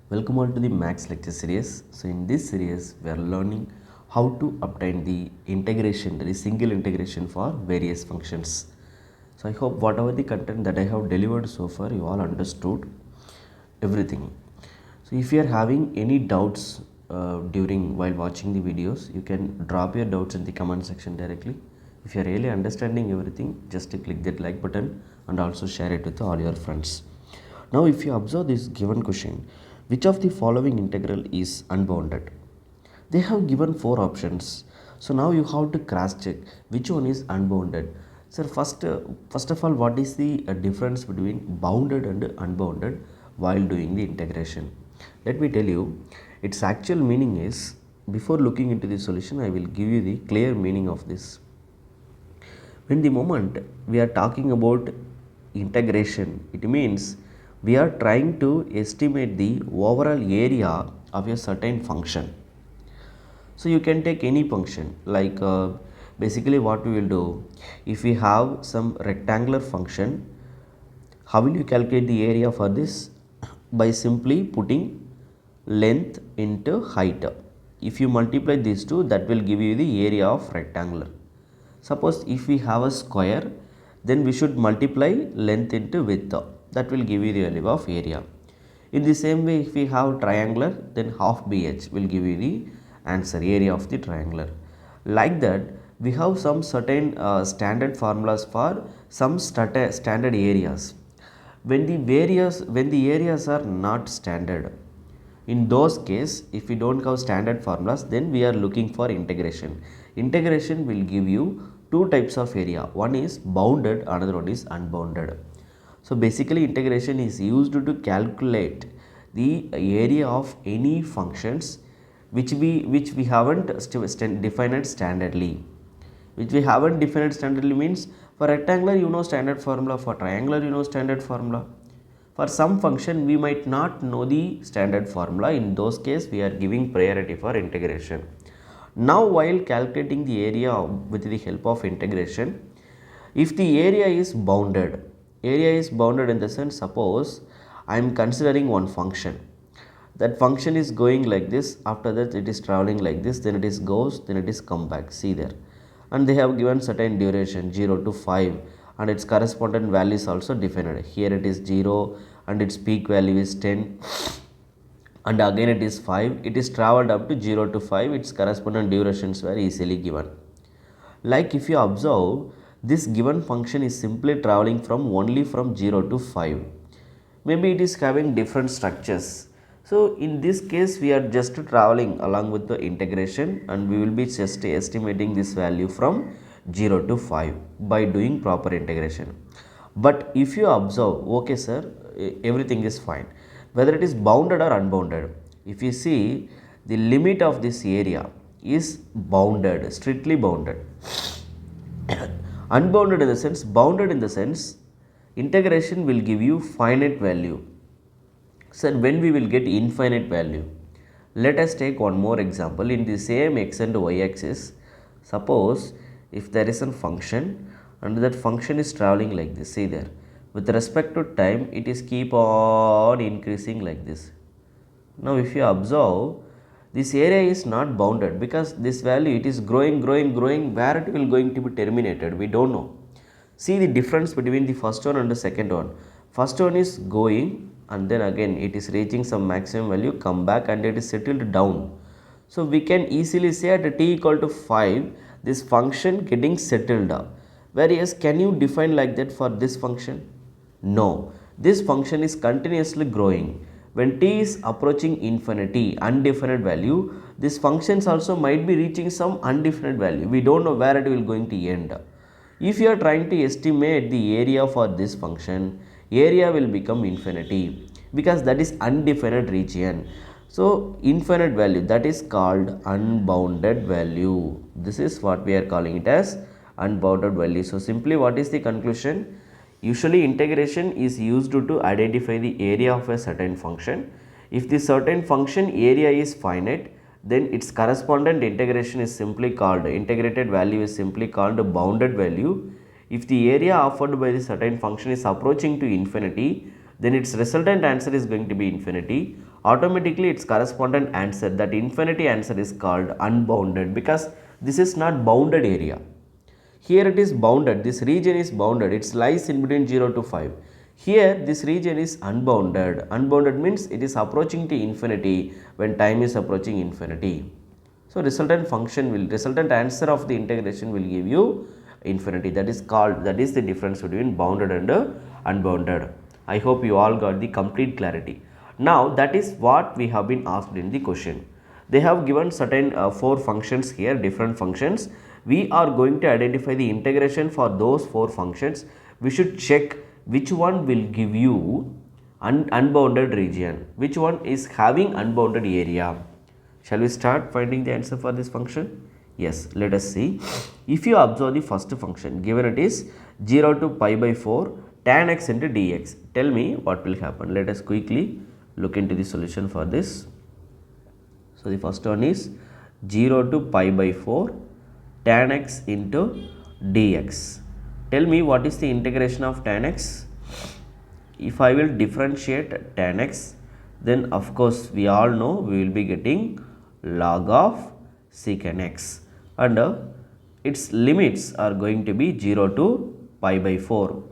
Welcome on to the Max lecture series. So in this series we are learning how to obtain the integration, the single integration for various functions. So I hope whatever the content that I have delivered so far you all understood everything. So if you are having any doubts during while watching the videos, you can drop your doubts in the comment section directly. If you are really understanding everything, just click that like button and also share it with all your friends. Now if you observe this given question, which of the following integral is unbounded? They have given four options. So now you have to cross check which one is unbounded. So first of all, what is the difference between bounded and unbounded while doing the integration? Let me tell you, its actual meaning is, before looking into the solution, I will give you the clear meaning of this. When the moment we are talking about integration, it means we are trying to estimate the overall area of a certain function. So you can take any function like basically what we will do, if we have some rectangular function, how will you calculate the area for this? By simply putting length into height. If you multiply these two, that will give you the area of rectangular. Suppose if we have a square, then we should multiply length into width. That will give you the value of area. In the same way, if we have triangular, then half BH will give you the answer, area of the triangular. Like that, we have some certain standard formulas for some standard areas. When the areas are not standard, in those case, if we don't have standard formulas, then we are looking for integration. Integration will give you two types of area. One is bounded, another one is unbounded. So basically integration is used to calculate the area of any functions which we haven't defined standardly. Which we haven't defined standardly means, for rectangular you know standard formula, for triangular you know standard formula. For some function we might not know the standard formula. In those cases we are giving priority for integration. Now while calculating the area with the help of integration, if the area is bounded in the sense, suppose I am considering one function. That function is going like this, after that it is traveling like this, then it is goes, then it is come back, see there. And they have given certain duration 0 to 5 and its correspondent value is also defined. Here it is 0 and its peak value is 10 and again it is 5. It is traveled up to 0 to 5, its correspondent durations were easily given. Like if you observe, this given function is simply traveling only from 0 to 5. Maybe it is having different structures. So in this case we are just traveling along with the integration and we will be just estimating this value from 0 to 5 by doing proper integration. But if you observe, okay sir, everything is fine, whether it is bounded or unbounded, if you see the limit of this area is bounded, strictly bounded. Unbounded in the sense, bounded in the sense, integration will give you finite value. So when we will get infinite value, let us take one more example. In the same x and y axis, suppose if there is a function and that function is traveling like this, see there, with respect to time it is keep on increasing like this. Now if you observe, this area is not bounded because this value it is growing, where it will going to be terminated, we don't know. See the difference between the first one and the second one. First one is going and then again it is reaching some maximum value, come back and it is settled down. So we can easily say at t equal to 5, this function getting settled up. Whereas can you define like that for this function? No, this function is continuously growing. When t is approaching infinity, undefinite value, this functions also might be reaching some undefinite value. We don't know where it will going to end. If you are trying to estimate the area for this function, area will become infinity because that is undefinite region. So infinite value, that is called unbounded value. This is what we are calling it as unbounded value. So simply what is the conclusion? Usually integration is used to identify the area of a certain function. If the certain function area is finite, then its correspondent integration is simply called, integrated value is simply called bounded value. If the area offered by the certain function is approaching to infinity, then its resultant answer is going to be infinity. automatically its correspondent answer, that infinity answer, is called unbounded, because this is not bounded area. Here it is bounded, this region is bounded, it lies in between 0 to 5. Here this region is unbounded. Unbounded means it is approaching to infinity when time is approaching infinity. So resultant answer of the integration will give you infinity. That is the difference between bounded and unbounded. I hope you all got the complete clarity. Now that is what we have been asked in the question. They have given certain 4 functions here, different functions. We are going to identify the integration for those 4 functions. We should check which one will give you unbounded region, which one is having unbounded area. Shall we start finding the answer for this function? Yes, let us see. If you observe the first function, given it is 0 to pi by 4 tan x into dx, tell me what will happen. Let us quickly look into the solution for this. So the first one is 0 to pi by 4 tan x into dx. Tell me what is the integration of tan x. If I will differentiate tan x, then of course we all know we will be getting log of secant x, and its limits are going to be 0 to pi by 4.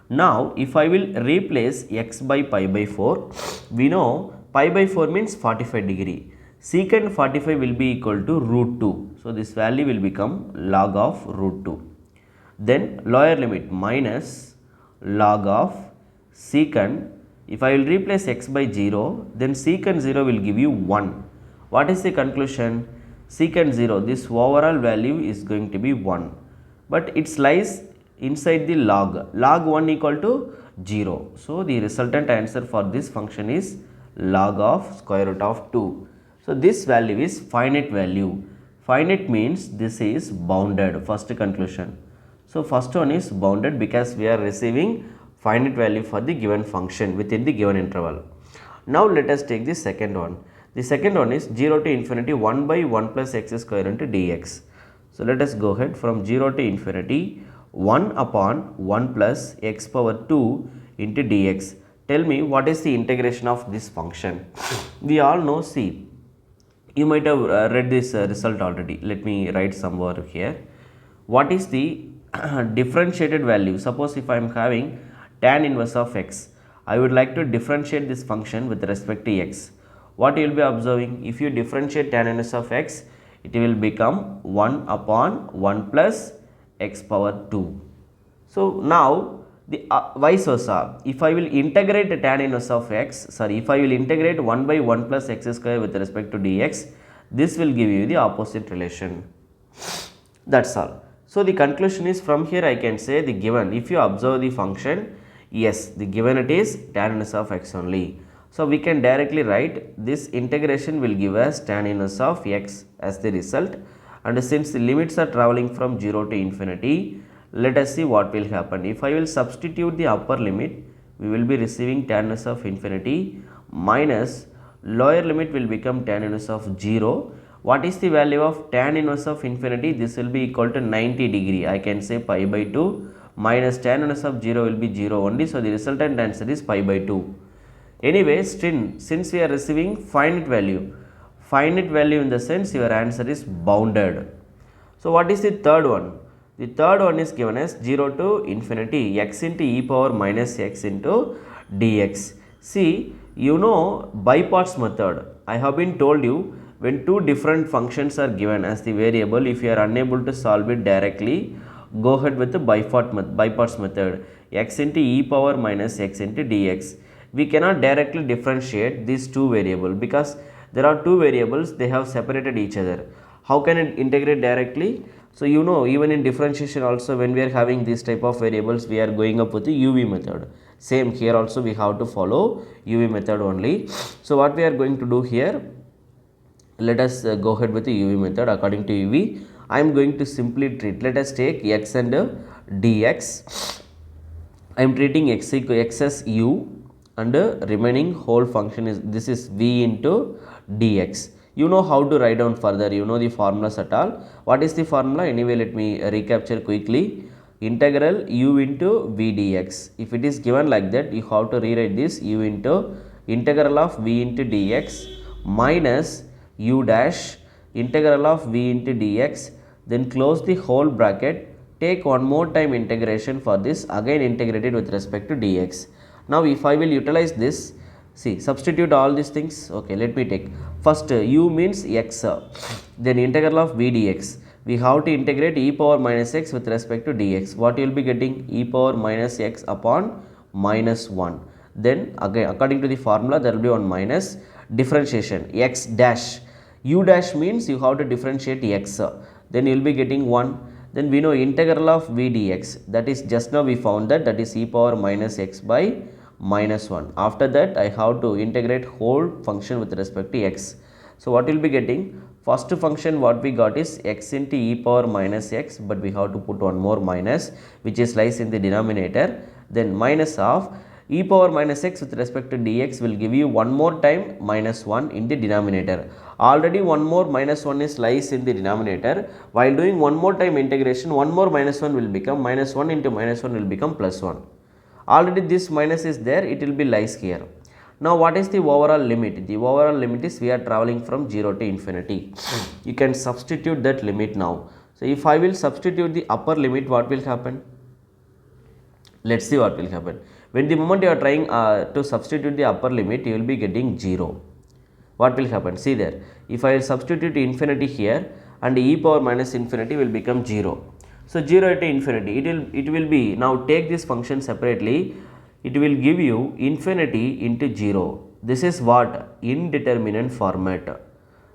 Now if I will replace x by pi by 4, we know pi by 4 means 45 degree. Secant 45 will be equal to root 2. So this value will become log of root 2. Then lower limit minus log of secant. If I will replace x by 0, then secant 0 will give you 1. What is the conclusion? Secant 0, this overall value is going to be 1. But it lies inside the log. Log 1 equal to 0. So the resultant answer for this function is log of square root of 2. So this value is finite value. Finite means this is bounded. First conclusion. So first one is bounded because we are receiving finite value for the given function within the given interval. Now let us take the second one. The second one is 0 to infinity 1 by 1 plus x square into dx. So let us go ahead from 0 to infinity 1 upon 1 plus x power 2 into dx. Tell me what is the integration of this function. We all know, see, you might have read this result already. Let me write somewhere here. What is the differentiated value? Suppose if I am having tan inverse of x, I would like to differentiate this function with respect to x. What you will be observing? If you differentiate tan inverse of x, it will become 1 upon 1 plus x power 2. So now the vice versa, if I will integrate tan inverse of x, if I will integrate 1 by 1 plus x square with respect to dx, this will give you the opposite relation. That's all. So the conclusion is, from here I can say the given, if you observe the function, yes, the given it is tan inverse of x only. So we can directly write this integration will give us tan inverse of x as the result, and since the limits are travelling from 0 to infinity, let us see what will happen. If I will substitute the upper limit, we will be receiving tan inverse of infinity minus lower limit will become tan inverse of 0. What is the value of tan inverse of infinity? This will be equal to 90 degree. I can say pi by 2 minus tan inverse of 0 will be 0 only. So the resultant answer is pi by 2. Anyway, since we are receiving finite value in the sense your answer is bounded. So what is the third one? The third one is given as 0 to infinity x into e power minus x into dx. See, you know by parts method. I have been told you, when two different functions are given as the variable, if you are unable to solve it directly, go ahead with the by parts method, x into e power minus x into dx. We cannot directly differentiate these two variables because there are two variables, they have separated each other. How can it integrate directly? So you know, even in differentiation also, when we are having this type of variables, we are going up with the UV method. Same here also we have to follow UV method only. So what we are going to do here, let us go ahead with the UV method. According to UV, I am going to simply treat, let us take x and dx. I am treating x as u, and remaining whole function is, this is v into dx. You know how to write down further, you know the formulas at all. What is the formula? Anyway, let me recapture quickly. Integral u into v dx. If it is given like that, you have to rewrite this u into integral of v into dx minus u dash integral of v into dx, then close the whole bracket, take one more time integration for this, again integrated with respect to dx. Now if I will utilize this, see, substitute all these things. Okay, let me take first u means x, then integral of v dx. We have to integrate e power minus x with respect to dx. What you will be getting? E power minus x upon minus 1. Then again according to the formula there will be one minus differentiation x dash. U dash means you have to differentiate x. Then you will be getting 1. Then we know integral of v dx, that is just now we found that is e power minus x by minus 1. After that I have to integrate whole function with respect to x. So what will be getting? First function what we got is x into e power minus x, but we have to put one more minus which is lies in the denominator. Then minus of e power minus x with respect to dx will give you one more time minus 1 in the denominator. Already one more minus 1 is lies in the denominator. While doing one more time integration, one more minus 1 will become minus 1 into minus 1 will become plus 1. Already this minus is there, it will be lies here. Now what is the overall limit? The overall limit is we are traveling from 0 to infinity. You can substitute that limit now. So if I will substitute the upper limit, what will happen? Let's see what will happen. When the moment you are trying to substitute the upper limit, you will be getting 0. What will happen? See there, if I will substitute infinity here, and e power minus infinity will become 0. So 0 to infinity, it will be, now take this function separately, it will give you infinity into 0. This is what? Indeterminate format.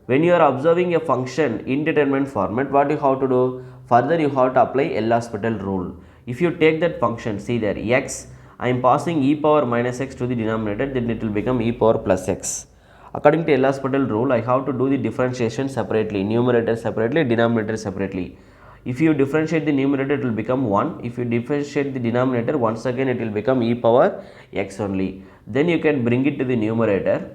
When you are observing a function indeterminate format, what you have to do? Further you have to apply L'Hospital rule. If you take that function, see there, x, I am passing e power minus x to the denominator, then it will become e power plus x. According to L'Hospital rule, I have to do the differentiation separately, numerator separately, denominator separately. If you differentiate the numerator, it will become 1. If you differentiate the denominator, once again it will become e power x only. Then you can bring it to the numerator.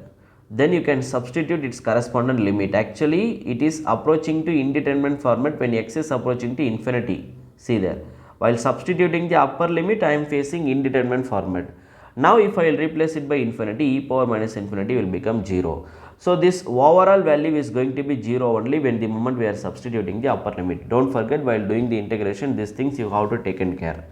Then you can substitute its correspondent limit. Actually, it is approaching to indeterminate format when x is approaching to infinity. See there. While substituting the upper limit, I am facing indeterminate format. Now if I will replace it by infinity, e power minus infinity will become 0. So this overall value is going to be 0 only when the moment we are substituting the upper limit. Don't forget, while doing the integration, these things you have to take care.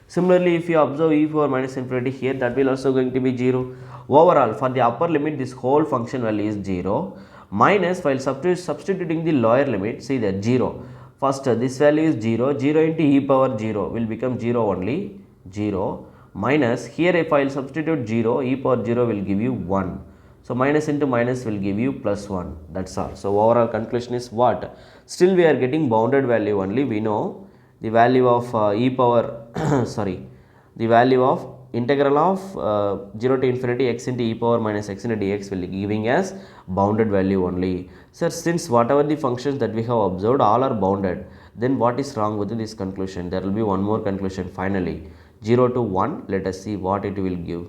Similarly, if you observe e power minus infinity here, that will also going to be 0. Overall, for the upper limit, this whole function value is 0. Minus, while substituting the lower limit, see that 0. First, this value is 0. 0 into e power 0 will become 0 only. 0. Minus, here if I will substitute 0, e power 0 will give you 1. So minus into minus will give you plus 1. That's all. So overall conclusion is what? Still we are getting bounded value only. We know the value of e power the value of integral of 0 to infinity x into e power minus x into dx will be giving as bounded value only. Sir, since whatever the functions that we have observed all are bounded, then what is wrong with this conclusion? There will be one more conclusion finally. 0 to 1, let us see what it will give.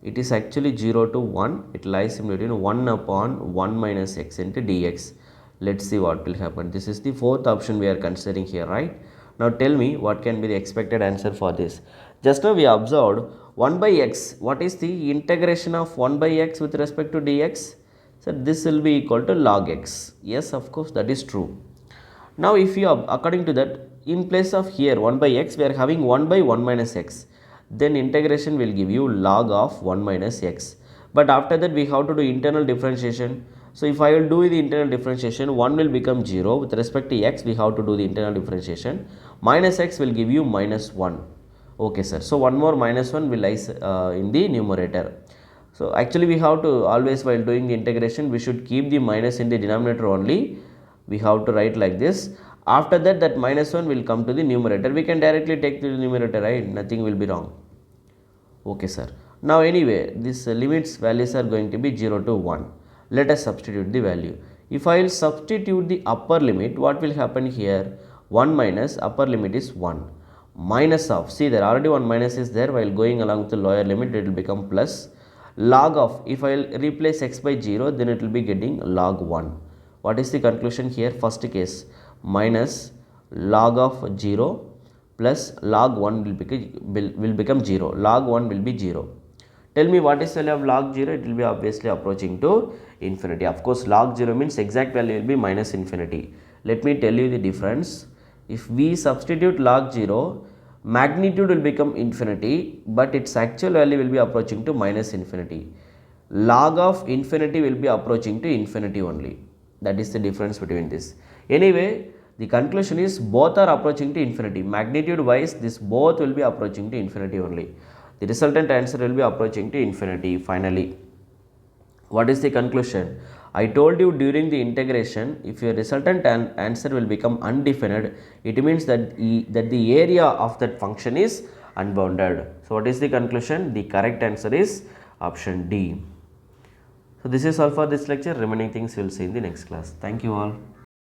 It is actually 0 to 1, it lies in between 1 upon 1 minus x into dx. Let's see what will happen. This is the fourth option we are considering here, right? Now tell me what can be the expected answer for this. Just now we observed 1 by x. What is the integration of 1 by x with respect to dx? So this will be equal to log x. Yes, of course, that is true. Now if you, according to that, in place of here 1 by x, we are having 1 by 1 minus x. Then integration will give you log of 1 minus x. But after that we have to do internal differentiation. So if I will do the internal differentiation, 1 will become 0. With respect to x, we have to do the internal differentiation. Minus x will give you minus 1. Okay, sir. So one more minus 1 will lie in the numerator. So actually we have to always, while doing the integration, we should keep the minus in the denominator only. We have to write like this. After that, that minus 1 will come to the numerator. We can directly take to the numerator, right? Nothing will be wrong. Okay, sir. Now anyway, this limits values are going to be 0 to 1. Let us substitute the value. If I will substitute the upper limit, what will happen here? 1 minus upper limit is 1. Minus of, see there already one minus is there, while going along with the lower limit it will become plus. Log of, if I will replace x by 0, then it will be getting log 1. What is the conclusion here? First case, minus log of 0 plus log 1 will become 0. Log 1 will be 0. Tell me what is the value of log 0? It will be obviously approaching to infinity. Of course, log 0 means exact value will be minus infinity. Let me tell you the difference. If we substitute log 0, magnitude will become infinity, but its actual value will be approaching to minus infinity. Log of infinity will be approaching to infinity only. That is the difference between this. Anyway, the conclusion is both are approaching to infinity. Magnitude wise, this both will be approaching to infinity only. The resultant answer will be approaching to infinity finally. What is the conclusion? I told you during the integration, if your resultant answer will become undefined, it means that the area of that function is unbounded. So, what is the conclusion? The correct answer is option D. So, this is all for this lecture. Remaining things we will see in the next class. Thank you all.